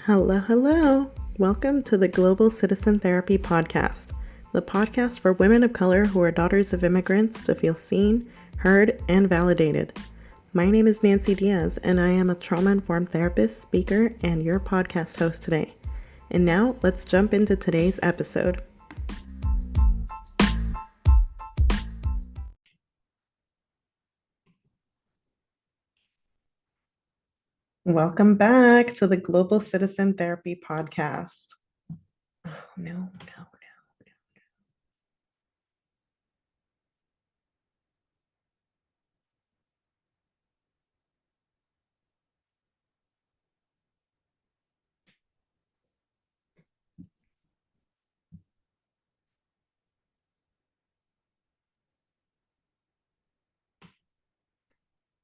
Hello, hello. Welcome to the Global Citizen Therapy Podcast, the podcast for women of color who are daughters of immigrants to feel seen, heard, and validated. My name is Nancy Diaz, and I am a trauma-informed therapist, speaker, and your podcast host today. And now, let's jump into today's episode. Welcome back to the Global Citizen Therapy Podcast. Oh, no.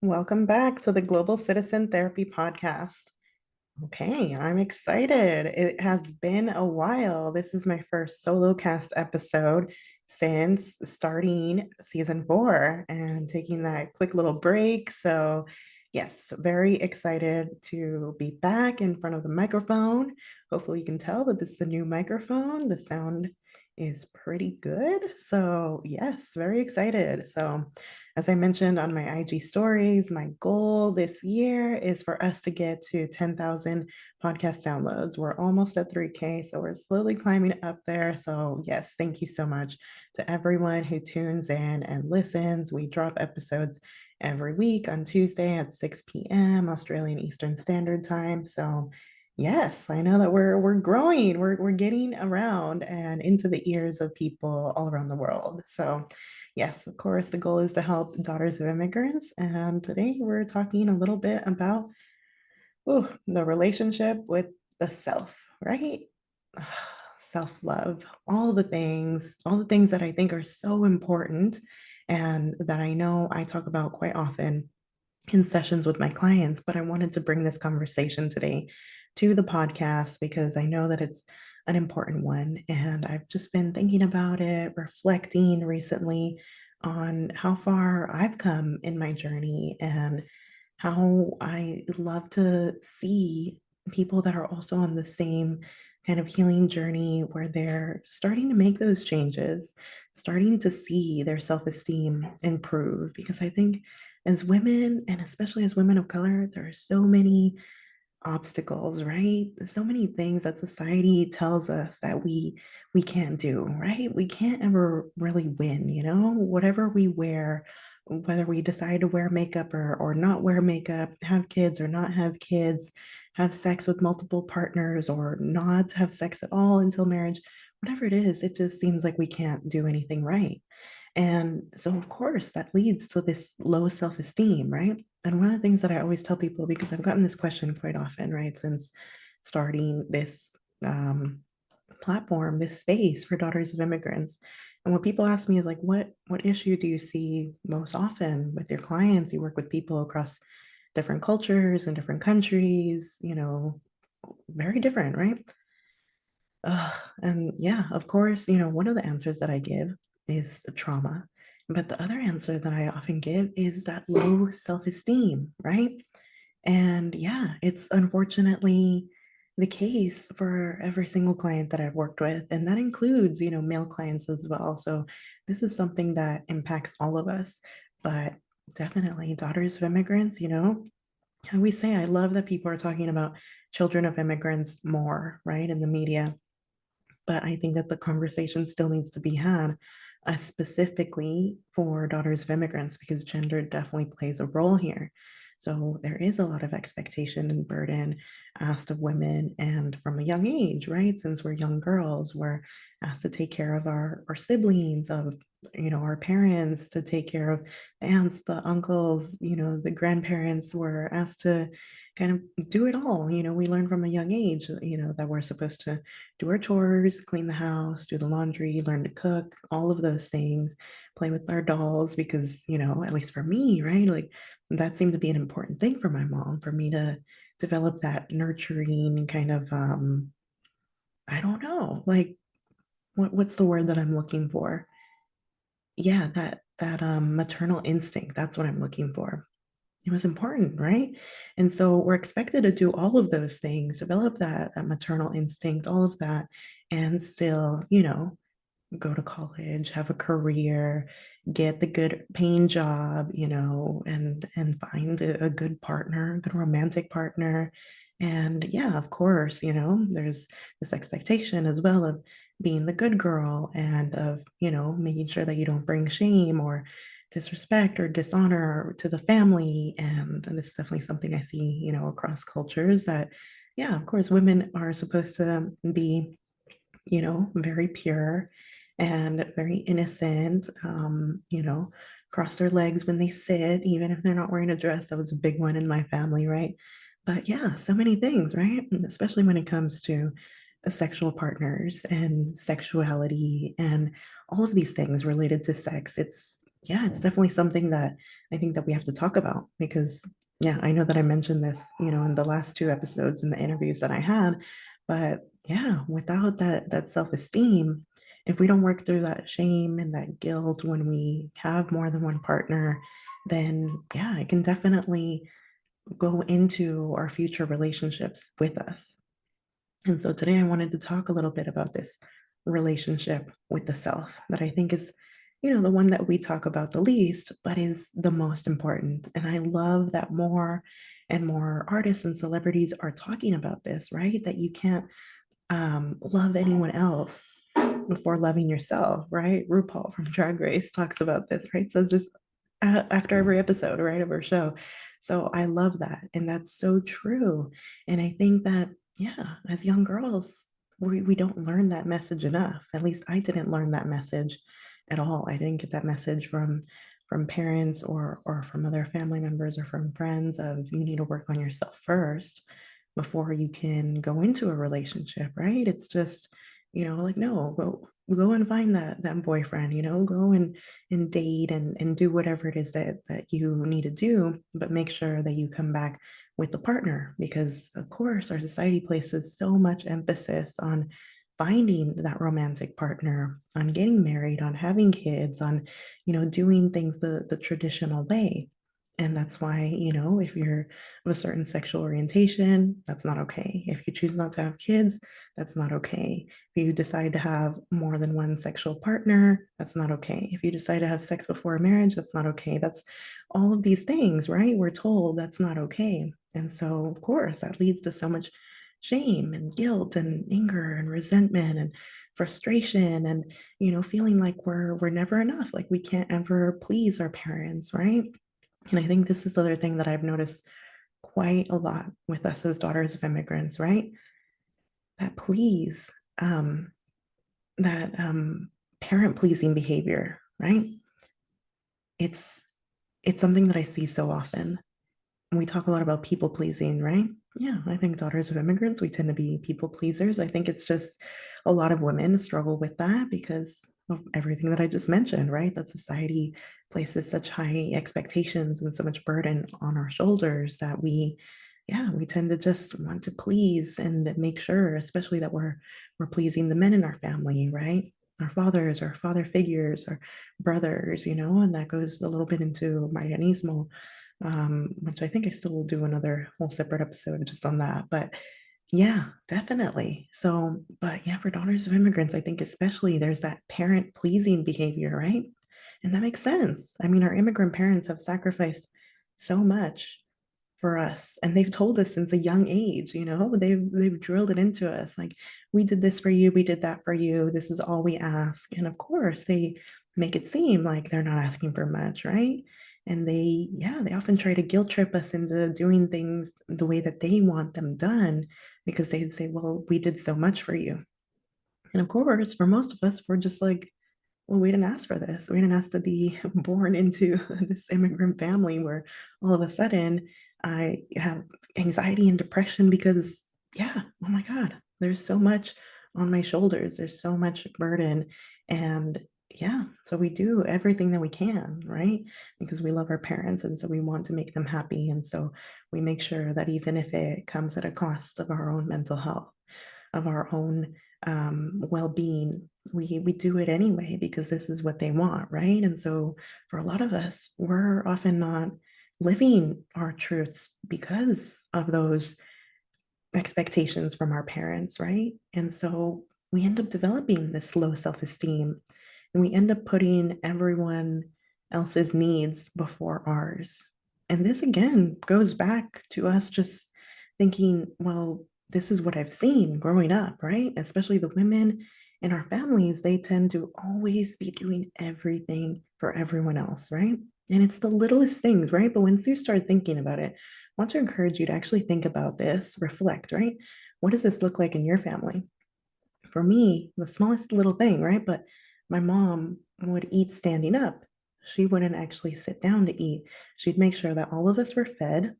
Welcome back to the Global Citizen Therapy Podcast. Okay, I'm excited. It has been a while. This is my first solo cast episode since starting season 4 and taking that quick little break. So, yes, very excited to be back in front of the microphone. Hopefully, you can tell that this is a new microphone. The sound is pretty good. So, yes, very excited. So, as I mentioned on my IG stories, my goal this year is for us to get to 10,000 podcast downloads. We're almost at 3K, so we're slowly climbing up there. So, yes, thank you so much to everyone who tunes in and listens. We drop episodes every week on Tuesday at 6 p.m. Australian Eastern Standard Time. So, yes, I know that we're growing. We're getting around and into the ears of people all around the world. So, yes, of course, the goal is to help daughters of immigrants. And today we're talking a little bit about the relationship with the self, right? Self-love, all the things that I think are so important and that I know I talk about quite often in sessions with my clients. But I wanted to bring this conversation today to the podcast because I know that it's an important one. And I've just been thinking about it, reflecting recently on how far I've come in my journey and how I love to see people that are also on the same kind of healing journey where they're starting to make those changes, starting to see their self esteem improve. Because I think as women, and especially as women of color, there are so many obstacles, right? So many things that society tells us that we can't do, right? We can't ever really win, whatever we wear, whether we decide to wear makeup or not wear makeup, have kids or not have kids, have sex with multiple partners or not have sex at all until marriage, whatever it is, it just seems like we can't do anything right. And so, of course, that leads to this low self esteem, right? And one of the things that I always tell people, because I've gotten this question quite often, right, since starting this um, platform, this space for daughters of immigrants. And what people ask me is like, what issue do you see most often with your clients? You work with people across different cultures and different countries, very different, right? And yeah, of course, one of the answers that I give is trauma. But the other answer that I often give is that low self esteem, right? And yeah, it's unfortunately the case for every single client that I've worked with. And that includes, male clients as well. So this is something that impacts all of us. But definitely, daughters of immigrants, I always say I love that people are talking about children of immigrants more, right, in the media, but I think that the conversation still needs to be had, specifically for daughters of immigrants, because gender definitely plays a role here. So there is a lot of expectation and burden asked of women, and from a young age, right? Since we're young girls, we're asked to take care of our siblings, of our parents, to take care of the aunts, the uncles, the grandparents. Were asked to kind of do it all. We learn from a young age, that we're supposed to do our chores, clean the house, do the laundry, learn to cook, all of those things, play with our dolls, because, at least for me, right? Like that seemed to be an important thing for my mom, for me to develop that nurturing kind of, I don't know, like what's the word that I'm looking for? Yeah, that maternal instinct, that's what I'm looking for. it was important, right? And so we're expected to do all of those things, develop that maternal instinct, all of that, and still, go to college, have a career, get the good paying job, and find a good partner, a good romantic partner. And yeah, of course, there's this expectation as well of being the good girl and of, making sure that you don't bring shame or disrespect or dishonor to the family. And this is definitely something I see, across cultures that, yeah, of course, women are supposed to be very pure and very innocent, cross their legs when they sit, even if they're not wearing a dress. That was a big one in my family, right? But yeah, so many things, right? And especially when it comes to sexual partners and sexuality and all of these things related to sex. Yeah, it's definitely something that I think that we have to talk about because, yeah, I know that I mentioned this, in the last two episodes in the interviews that I had, but yeah, without that self-esteem, if we don't work through that shame and that guilt when we have more than one partner, then yeah, it can definitely go into our future relationships with us. And so today I wanted to talk a little bit about this relationship with the self that I think is, the one that we talk about the least, but is the most important. And I love that more and more artists and celebrities are talking about this, right? That you can't love anyone else before loving yourself, right? RuPaul from Drag Race talks about this, right? Says this after every episode, right, of her show. So I love that. And that's so true. And I think that, yeah, as young girls, we don't learn that message enough. At least I didn't learn that message at all. I didn't get that message from parents or from other family members or from friends of you need to work on yourself first before you can go into a relationship, right? It's just, like no, go and find that boyfriend, go and date and do whatever it is that you need to do, but make sure that you come back with the partner because of course our society places so much emphasis on finding that romantic partner, on getting married, on having kids, on doing things the traditional way. And that's why, if you're of a certain sexual orientation, that's not okay. If you choose not to have kids, that's not okay. If you decide to have more than one sexual partner, that's not okay. If you decide to have sex before marriage, that's not okay. That's all of these things, right? We're told that's not okay. And so, of course, that leads to so much shame and guilt and anger and resentment and frustration and feeling like we're never enough, like we can't ever please our parents, right? And I think this is the other thing that I've noticed quite a lot with us as daughters of immigrants, right? That please, that parent pleasing behavior, right? It's it's something that I see so often. We talk a lot about people pleasing, right? Yeah, I think daughters of immigrants, we tend to be people pleasers. I think it's just a lot of women struggle with that because of everything that I just mentioned, right? That society places such high expectations and so much burden on our shoulders that yeah, we tend to just want to please and make sure, especially that we're pleasing the men in our family, right? Our fathers, our father figures, our brothers, and that goes a little bit into Marianismo, which I think I still will do another whole separate episode just on that. But yeah, definitely. So, but yeah, for daughters of immigrants, I think especially there's that parent pleasing behavior, right? And that makes sense. I mean, our immigrant parents have sacrificed so much for us and they've told us since a young age, they've drilled it into us like we did this for you, we did that for you, this is all we ask. And of course they make it seem like they're not asking for much, right? And they often try to guilt trip us into doing things the way that they want them done because they say, well, we did so much for you. And of course for most of us we're just like, well, we didn't ask for this. We didn't ask to be born into this immigrant family where all of a sudden I have anxiety and depression because, yeah, oh my God, there's so much on my shoulders. There's so much burden. And yeah, so we do everything that we can, right? Because we love our parents. And so we want to make them happy. And so we make sure that even if it comes at a cost of our own mental health, of our own well-being, we do it anyway because this is what they want, right? And so for a lot of us we're often not living our truths because of those expectations from our parents, right? And so we end up developing this low self esteem and we end up putting everyone else's needs before ours. And this again goes back to us just thinking, well, this is what I've seen growing up, right? Especially the women in our families, they tend to always be doing everything for everyone else, right? And it's the littlest things, right? But once you start thinking about it, I want to encourage you to actually think about this, reflect, right? What does this look like in your family? For me, the smallest little thing, right? But my mom would eat standing up. She wouldn't actually sit down to eat. She'd make sure that all of us were fed,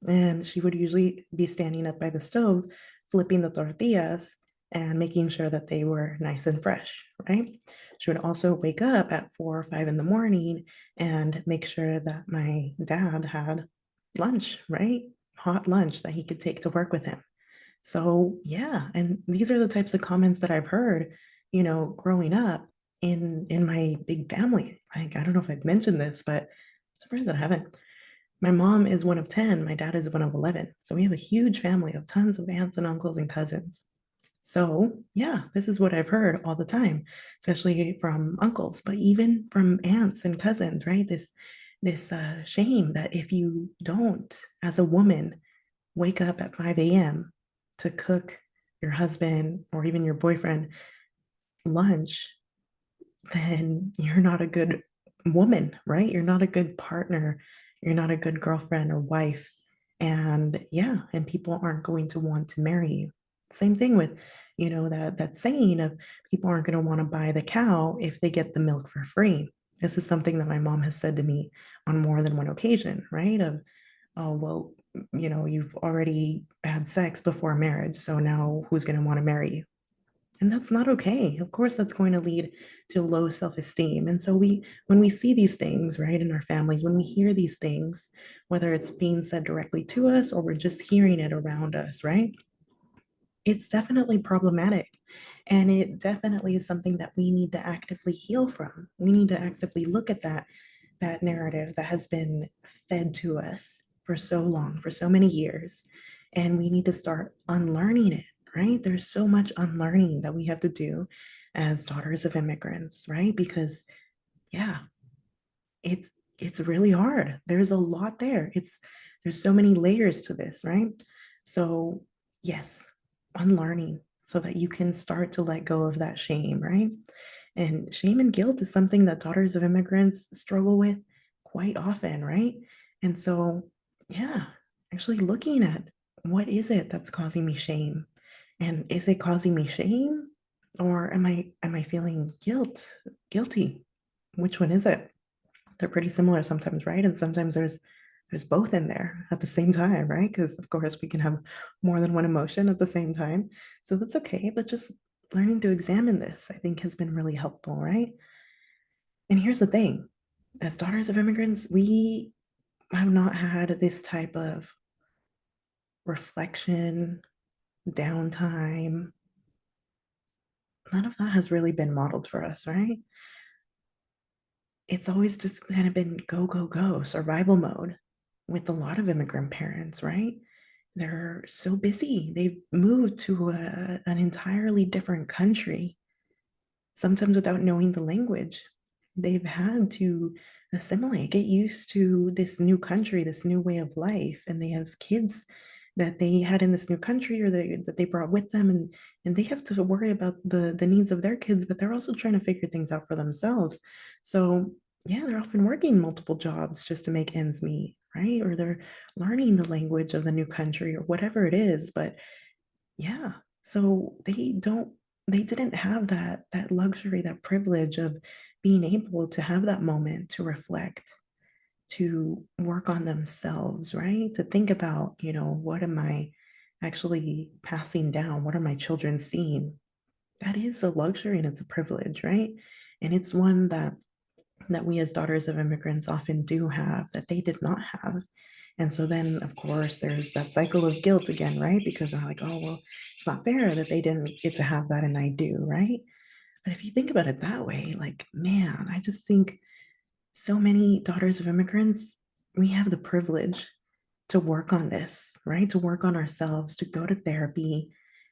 and she would usually be standing up by the stove, flipping the tortillas and making sure that they were nice and fresh, right? She would also wake up at 4 or 5 in the morning and make sure that my dad had lunch, right? Hot lunch that he could take to work with him. So, yeah, and these are the types of comments that I've heard, growing up in my big family. Like, I don't know if I've mentioned this, but I'm surprised that I haven't. My mom is one of 10, my dad is one of 11. So we have a huge family of tons of aunts and uncles and cousins. So, yeah, this is what I've heard all the time, especially from uncles, but even from aunts and cousins, right? This shame that if you don't, as a woman, wake up at 5 a.m. to cook your husband or even your boyfriend lunch, then you're not a good woman, right? You're not a good partner. You're not a good girlfriend or wife. And yeah, and people aren't going to want to marry you. Same thing with, that saying of people aren't going to want to buy the cow if they get the milk for free. This is something that my mom has said to me on more than one occasion, right? Of, oh, well, you've already had sex before marriage, so now who's going to want to marry you? And that's not okay. Of course, that's going to lead to low self-esteem. And so when we see these things, right, in our families, when we hear these things, whether it's being said directly to us or we're just hearing it around us, right, it's definitely problematic. And it definitely is something that we need to actively heal from. We need to actively look at that narrative that has been fed to us for so long, for so many years. And we need to start unlearning it, right? There's so much unlearning that we have to do as daughters of immigrants, right? Because yeah, it's it's really hard. There's a lot there. There's so many layers to this, right? So, yes, unlearning so that you can start to let go of that shame, right? And shame and guilt is something that daughters of immigrants struggle with quite often, right? And so, yeah, actually looking at what is it that's causing me shame? And is it causing me shame or am I feeling guilty? Which one is it? They're pretty similar sometimes, right? And sometimes there's both in there at the same time, right? Because of course we can have more than one emotion at the same time. So that's okay, but just learning to examine this, I think, has been really helpful, right? And here's the thing, as daughters of immigrants, we have not had this type of reflection, downtime. None of that has really been modeled for us, right? It's always just kind of been go, go, go, survival mode with a lot of immigrant parents, right? They're so busy. They've moved to an entirely different country, sometimes without knowing the language. They've had to assimilate, get used to this new country, this new way of life, and they have kids that they had in this new country or that they brought with them, and they have to worry about the needs of their kids, but they're also trying to figure things out for themselves. So yeah, they're often working multiple jobs just to make ends meet, right? Or they're learning the language of the new country or whatever it is. But yeah, so they didn't have that luxury, that privilege of being able to have that moment to reflect, to work on themselves, right? To think about, what am I actually passing down? What are my children seeing? That is a luxury and it's a privilege, right? And it's one that we as daughters of immigrants often do have that they did not have. And so then, of course, there's that cycle of guilt again, right? Because they're like, oh, well, it's not fair that they didn't get to have that and I do, right? But if you think about it that way, like, man, I just think so many daughters of immigrants, we have the privilege to work on this, right? To work on ourselves, to go to therapy,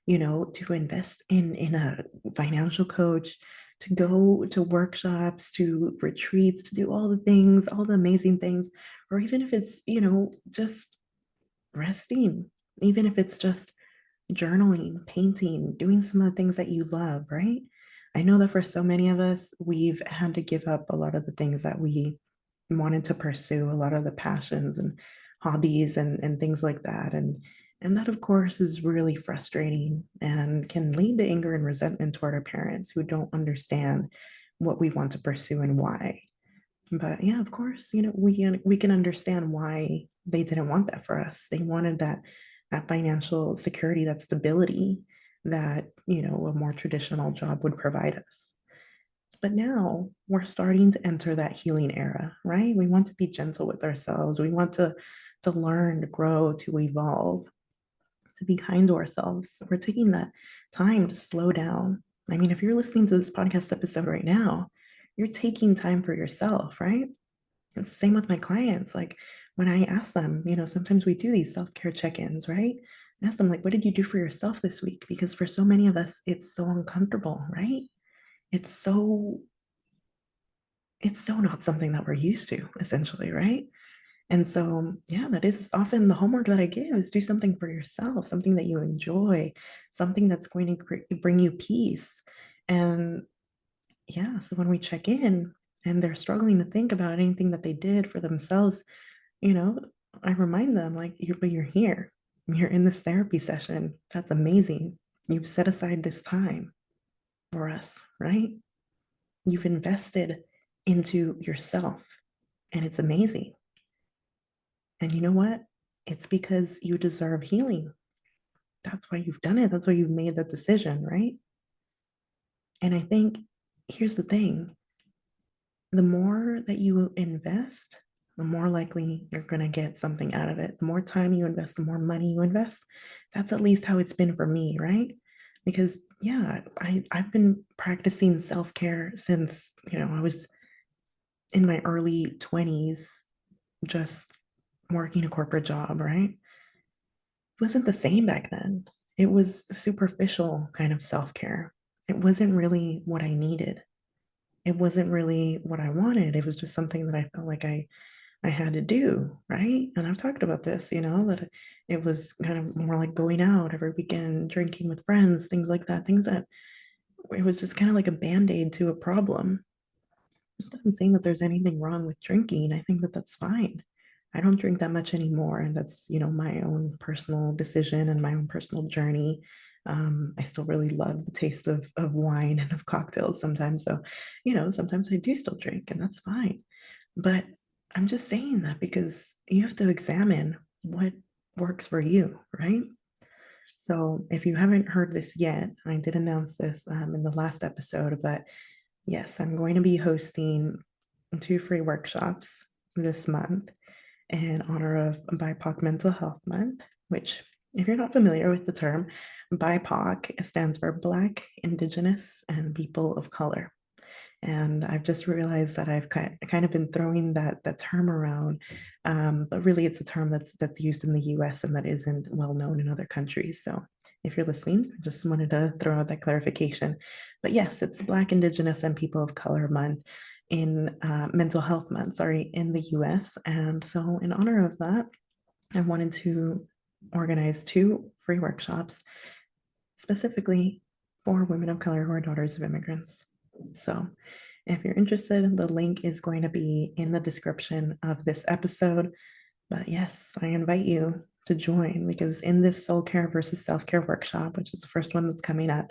to invest in a financial coach, to go to workshops, to retreats, to do all the things, all the amazing things, or even if it's, just resting, even if it's just journaling, painting, doing some of the things that you love, right? I know that for so many of us, we've had to give up a lot of the things that we wanted to pursue, a lot of the passions and hobbies and things like that. And that of course is really frustrating and can lead to anger and resentment toward our parents who don't understand what we want to pursue and why. But yeah, of course, we can understand why they didn't want that for us. They wanted that financial security, that stability that, a more traditional job would provide us. But now we're starting to enter that healing era, right? We want to be gentle with ourselves. We want to learn, to grow, to evolve, to be kind to ourselves. We're taking that time to slow down. I mean, if you're listening to this podcast episode right now, you're taking time for yourself, right? It's the same with my clients. Like when I ask them, sometimes we do these self-care check-ins, right? I ask them, like, what did you do for yourself this week? Because for so many of us, it's so uncomfortable, right? It's so it's so not something that we're used to, essentially, right? And so, yeah, that is often the homework that I give is do something for yourself, something that you enjoy, something that's going to bring you peace. And yeah, so when we check in and they're struggling to think about anything that they did for themselves, you know, I remind them like you're here. You're in this therapy session. That's amazing. You've set aside this time for us, right? You've invested into yourself and it's amazing. And you know what? It's because you deserve healing. That's why you've done it. That's why you've made that decision, right? And I think here's the thing, the more that you invest, the more likely you're going to get something out of it. The more time you invest, the more money you invest. That's at least how it's been for me, right? Because yeah, I've been practicing self-care since, I was in my early 20s, just working a corporate job, right? It wasn't the same back then. It was superficial kind of self-care. It wasn't really what I needed. It wasn't really what I wanted. It was just something that I felt like I had to do, right? And I've talked about this, that it was kind of more like going out every weekend, drinking with friends, things like that, things that it was just kind of like a band-aid to a problem. I'm saying that there's anything wrong with drinking. I think that that's fine. I don't drink that much anymore, and that's, my own personal decision and my own personal journey. I still really love the taste of wine and of cocktails sometimes. So, sometimes I do still drink, and that's fine. But I'm just saying that because you have to examine what works for you, right? So if you haven't heard this yet, I did announce this in the last episode, but yes, I'm going to be hosting 2 free workshops this month in honor of BIPOC Mental Health Month, which, if you're not familiar with the term, BIPOC stands for Black, Indigenous, and People of Color. And I've just realized that I've kind of been throwing that term around, but really it's a term that's used in the U.S. and that isn't well known in other countries. So if you're listening, I just wanted to throw out that clarification. But yes, it's Black, Indigenous, and People of Color Month in Mental Health Month, sorry, in the U.S. And so in honor of that, I wanted to organize 2 free workshops specifically for women of color who are daughters of immigrants. So if you're interested, the link is going to be in the description of this episode. But yes, I invite you to join because in this soul care versus self care workshop, which is the first one that's coming up,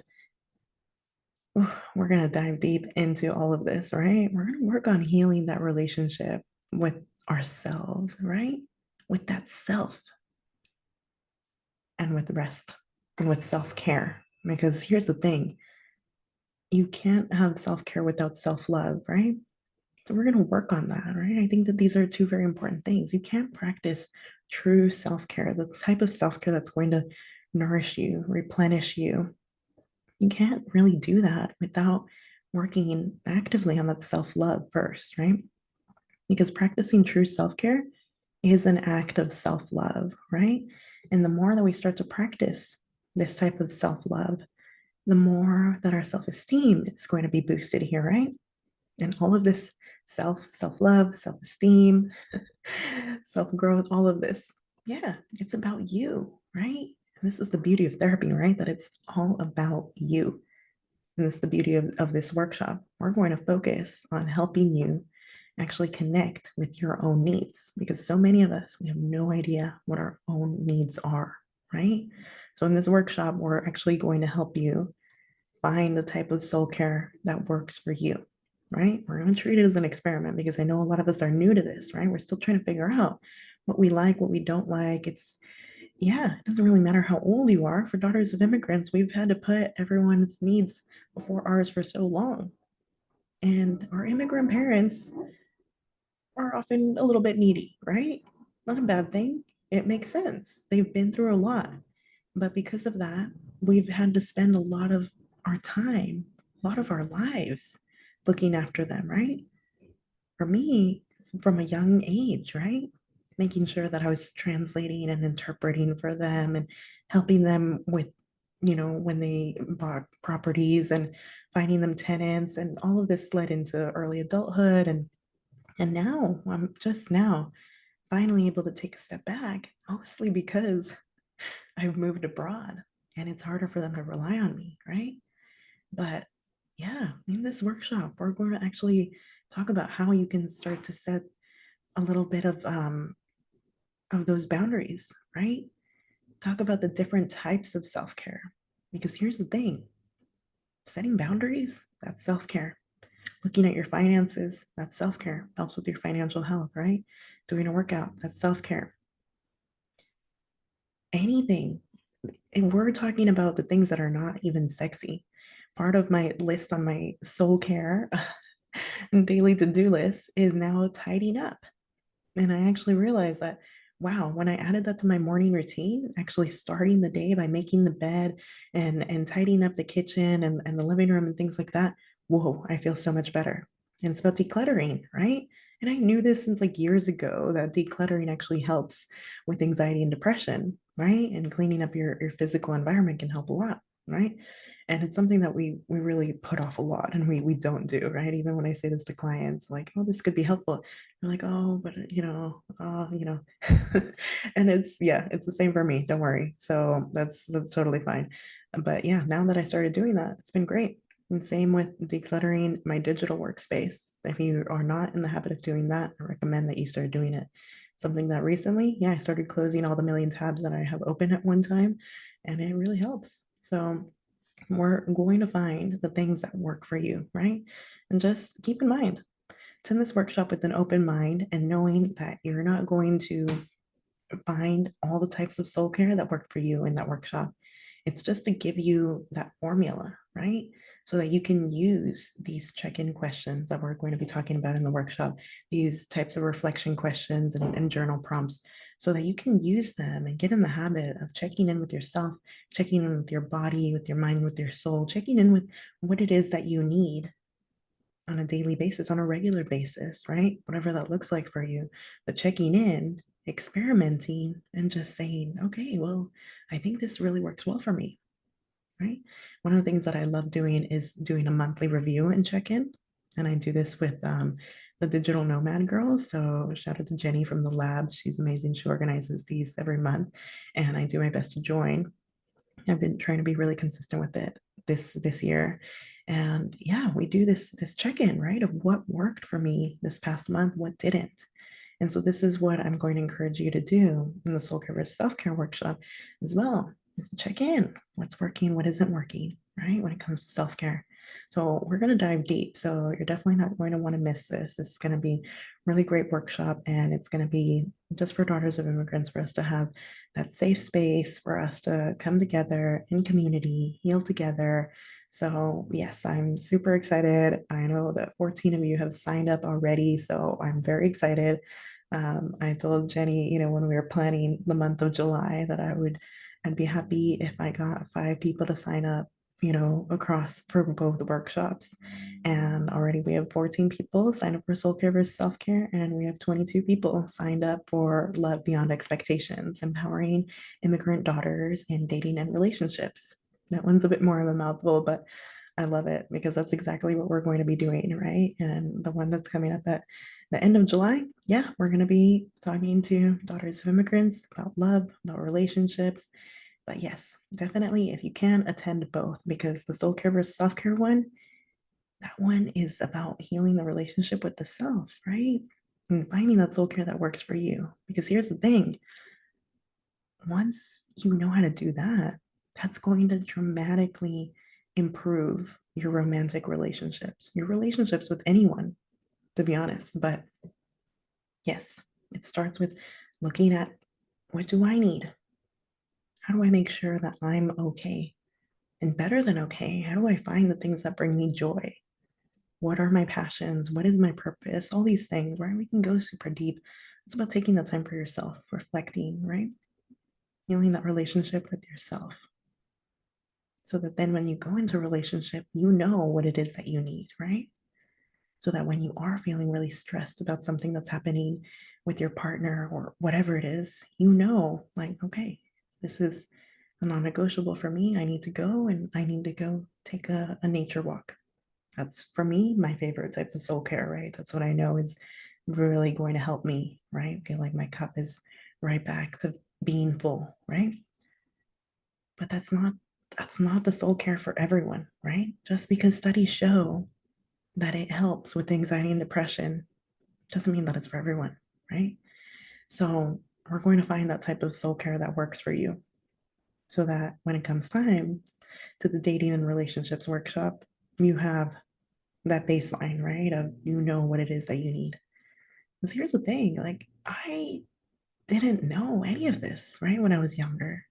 we're going to dive deep into all of this, right? We're going to work on healing that relationship with ourselves, right? With that self and with rest and with self care. Because here's the thing, you can't have self care without self love, right? So we're going to work on that, right? I think that these are 2 very important things. You can't practice true self care, the type of self care that's going to nourish you, replenish you. You can't really do that without working actively on that self love first, right? Because practicing true self care is an act of self love, right? And the more that we start to practice this type of self love, the more that our self esteem is going to be boosted here, right? And all of this self love, self esteem, self growth, all of this, yeah, it's about you, right? And this is the beauty of therapy, right? That it's all about you. And this is the beauty of this workshop. We're going to focus on helping you actually connect with your own needs because so many of us, we have no idea what our own needs are, right? So in this workshop, we're actually going to help you find the type of soul care that works for you, right? We're going to treat it as an experiment because I know a lot of us are new to this, right? We're still trying to figure out what we like, what we don't like. Yeah, it doesn't really matter how old you are. For daughters of immigrants, we've had to put everyone's needs before ours for so long. And our immigrant parents are often a little bit needy, right? Not a bad thing. It makes sense. They've been through a lot. But because of that, we've had to spend a lot of our time, a lot of our lives looking after them, right? For me, from a young age, right? Making sure that I was translating and interpreting for them and helping them with, when they bought properties and finding them tenants. And all of this led into early adulthood. And now I'm just now finally able to take a step back, mostly because I've moved abroad and it's harder for them to rely on me, right? But yeah, in this workshop, we're going to actually talk about how you can start to set a little bit of those boundaries, right? Talk about the different types of self-care. Because here's the thing, setting boundaries, that's self-care. Looking at your finances, that's self-care. Helps with your financial health, right? Doing a workout, that's self-care. Anything. And we're talking about the things that are not even sexy. Part of my list on my soul care and daily to-do list is now tidying up. And I actually realized that, wow, when I added that to my morning routine, actually starting the day by making the bed and tidying up the kitchen and the living room and things like that, whoa, I feel so much better. And it's about decluttering, right? And I knew this since like years ago that decluttering actually helps with anxiety and depression, right? And cleaning up your physical environment can help a lot, right? And it's something that we really put off a lot and we don't do, right? Even when I say this to clients, like, oh, this could be helpful. They're like, oh, but and it's the same for me. Don't worry. So that's totally fine. But yeah, now that I started doing that, it's been great. And same with decluttering my digital workspace. If you are not in the habit of doing that, I recommend that you start doing it. Something that recently, yeah, I started closing all the million tabs that I have open at one time, and it really helps. So we're going to find the things that work for you, right? And just keep in mind, attend this workshop with an open mind and knowing that you're not going to find all the types of soul care that work for you in that workshop. It's just to give you that formula, right? So that you can use these check-in questions that we're going to be talking about in the workshop, these types of reflection questions and journal prompts, so that you can use them and get in the habit of checking in with yourself, checking in with your body, with your mind, with your soul, checking in with what it is that you need on a daily basis, on a regular basis, right? Whatever that looks like for you. But checking in, experimenting, and just saying, okay, well, I think this really works well for me, right? One of the things that I love doing is doing a monthly review and check in. And I do this with the Digital Nomad girls. So shout out to Jenny from the lab. She's amazing. She organizes these every month, and I do my best to join. I've been trying to be really consistent with it this year. And yeah, we do this check-in, right? Of what worked for me this past month, what didn't. And so this is what I'm going to encourage you to do in the Soul Care versus Self-Care workshop as well, is to check in. What's working, what isn't working, right? When it comes to self-care. So we're going to dive deep. So you're definitely not going to want to miss this. It's going to be really great workshop, and it's going to be just for daughters of immigrants, for us to have that safe space for us to come together in community, heal together. So yes, I'm super excited. I know that 14 of you have signed up already, so I'm very excited. I told Jenny, when we were planning the month of July, that I'd be happy if I got 5 people to sign up. across for both workshops. And already we have 14 people signed up for soul care versus self care, and we have 22 people signed up for Love Beyond Expectations, empowering immigrant daughters in dating and relationships. That one's a bit more of a mouthful, but I love it because that's exactly what we're going to be doing, right? And the one that's coming up at the end of July, yeah, we're going to be talking to daughters of immigrants about love, about relationships. But yes, definitely if you can attend both, because the soul care versus self care one, that one is about healing the relationship with the self, right? And finding that soul care that works for you. Because here's the thing, once you know how to do that, that's going to dramatically improve your romantic relationships, your relationships with anyone, to be honest. But yes, it starts with looking at, what do I need? How do I make sure that I'm okay and better than okay? How do I find the things that bring me joy? What are my passions? What is my purpose? All these things, right? We can go super deep. It's about taking the time for yourself, reflecting, right? Healing that relationship with yourself. So that then when you go into a relationship, you know what it is that you need, right? So that when you are feeling really stressed about something that's happening with your partner or whatever it is, you know, like, okay, this is a non-negotiable for me. I need to go, and I need to go take a nature walk. That's, for me, my favorite type of soul care, right? That's what I know is really going to help me, right? Feel like my cup is right back to being full, right? But that's not the soul care for everyone, right? Just because studies show that it helps with anxiety and depression doesn't mean that it's for everyone, right? So we're going to find that type of soul care that works for you, so that when it comes time to the dating and relationships workshop, you have that baseline, right? Of, what it is that you need. Because here's the thing, like, I didn't know any of this, right, when I was younger.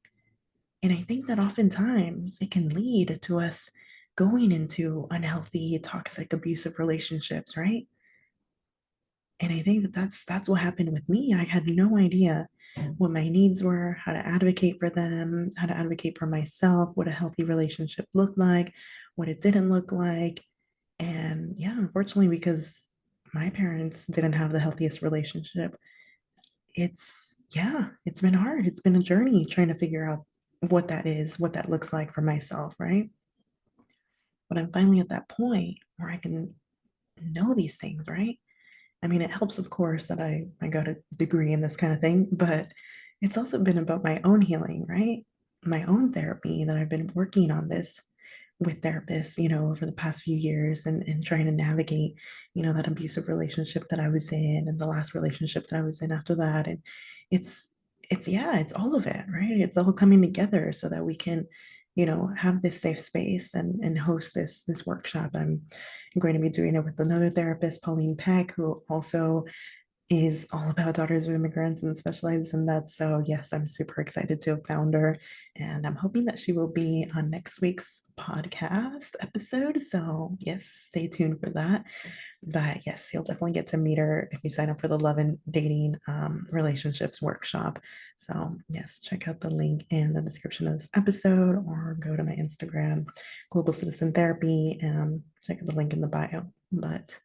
And I think that oftentimes it can lead to us going into unhealthy, toxic, abusive relationships, right? And I think that that's what happened with me. I had no idea what my needs were, how to advocate for them, how to advocate for myself, what a healthy relationship looked like, what it didn't look like. And yeah, unfortunately, because my parents didn't have the healthiest relationship, it's been hard. It's been a journey trying to figure out what that is, what that looks like for myself, right? But I'm finally at that point where I can know these things, right? I mean, it helps, of course, that I got a degree in this kind of thing, but it's also been about my own healing, right? My own therapy, that I've been working on this with therapists, over the past few years, and trying to navigate, that abusive relationship that I was in, and the last relationship that I was in after that. And it's, yeah, it's all of it, right? It's all coming together so that we can, have this safe space and host this workshop. I'm going to be doing it with another therapist, Pauline Peck, who also is all about daughters of immigrants and specializes in that. So yes, I'm super excited to have found her, and I'm hoping that she will be on next week's podcast episode. So yes, stay tuned for that. But yes, you'll definitely get to meet her if you sign up for the Love and Dating Relationships workshop. So yes, check out the link in the description of this episode, or go to my Instagram, Global Citizen Therapy, and check out the link in the bio. But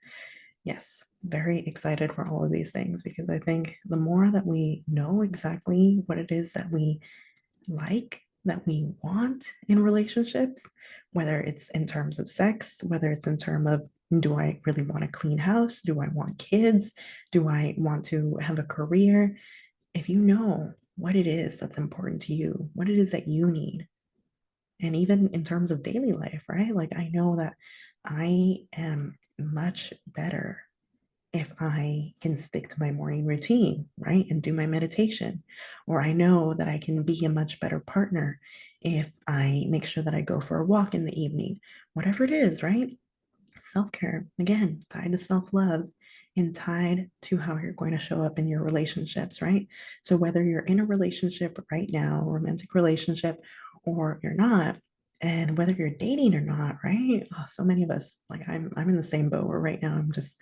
yes, very excited for all of these things, because I think the more that we know exactly what it is that we like, that we want in relationships, whether it's in terms of sex, whether it's in terms of, do I really want a clean house? Do I want kids? Do I want to have a career? If you know what it is that's important to you, what it is that you need, and even in terms of daily life, right? Like, I know that I am much better if I can stick to my morning routine, right? And do my meditation. Or I know that I can be a much better partner if I make sure that I go for a walk in the evening, whatever it is, right? Self care, again, tied to self love and tied to how you're going to show up in your relationships, right? So whether you're in a relationship right now, a romantic relationship, or you're not, and whether you're dating or not, right? Oh, so many of us, like, I'm in the same boat where right now I'm just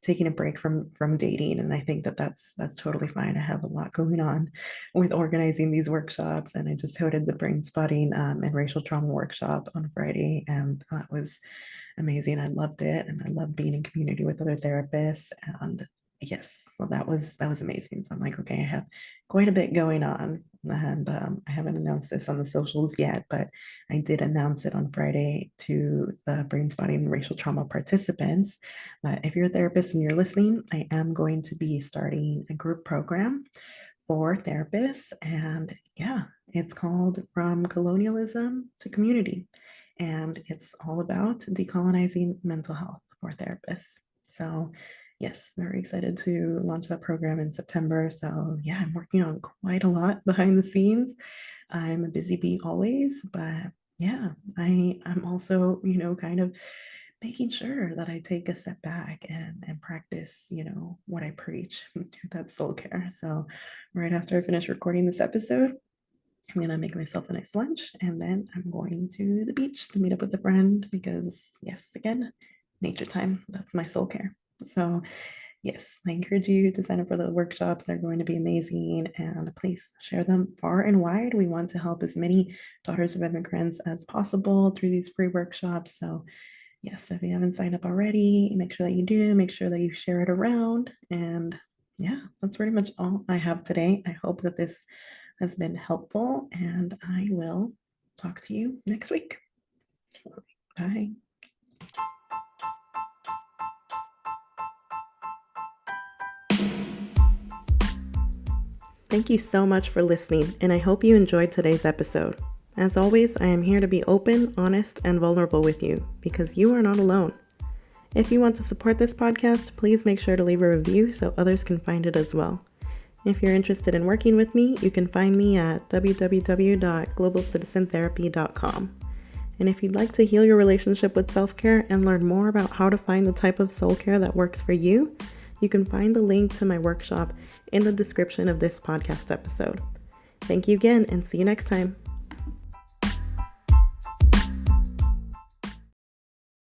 taking a break from dating. And I think that that's totally fine. I have a lot going on with organizing these workshops, and I just hosted the brain spotting and racial trauma workshop on Friday, and that was amazing. I loved it, and I love being in community with other therapists. And yes, well, that was amazing. So I'm like, okay, I have quite a bit going on, and I haven't announced this on the socials yet, but I did announce it on Friday to the brain spotting racial trauma participants. But if you're a therapist and you're listening, I am going to be starting a group program for therapists. And yeah, it's called From Colonialism to Community. And it's all about decolonizing mental health for therapists. So, yes, very excited to launch that program in September. So, yeah, I'm working on quite a lot behind the scenes. I'm a busy bee always, but yeah, I'm also, kind of making sure that I take a step back and practice, what I preach to that soul care. So right after I finish recording this episode, I'm gonna make myself a nice lunch, and then I'm going to the beach to meet up with a friend because yes, again, nature time. That's my soul care. So yes, I encourage you to sign up for the workshops. They're going to be amazing, and please share them far and wide. We want to help as many daughters of immigrants as possible through these free workshops. So yes, if you haven't signed up already, make sure that you do, make sure that you share it around. And yeah, that's pretty much all I have today. I hope that this has been helpful, and I will talk to you next week. Bye. Thank you so much for listening, and I hope you enjoyed today's episode. As always, I am here to be open, honest, and vulnerable with you because you are not alone. If you want to support this podcast, please make sure to leave a review so others can find it as well. If you're interested in working with me, you can find me at www.globalcitizentherapy.com. And if you'd like to heal your relationship with self-care and learn more about how to find the type of soul care that works for you, you can find the link to my workshop in the description of this podcast episode. Thank you again, and see you next time.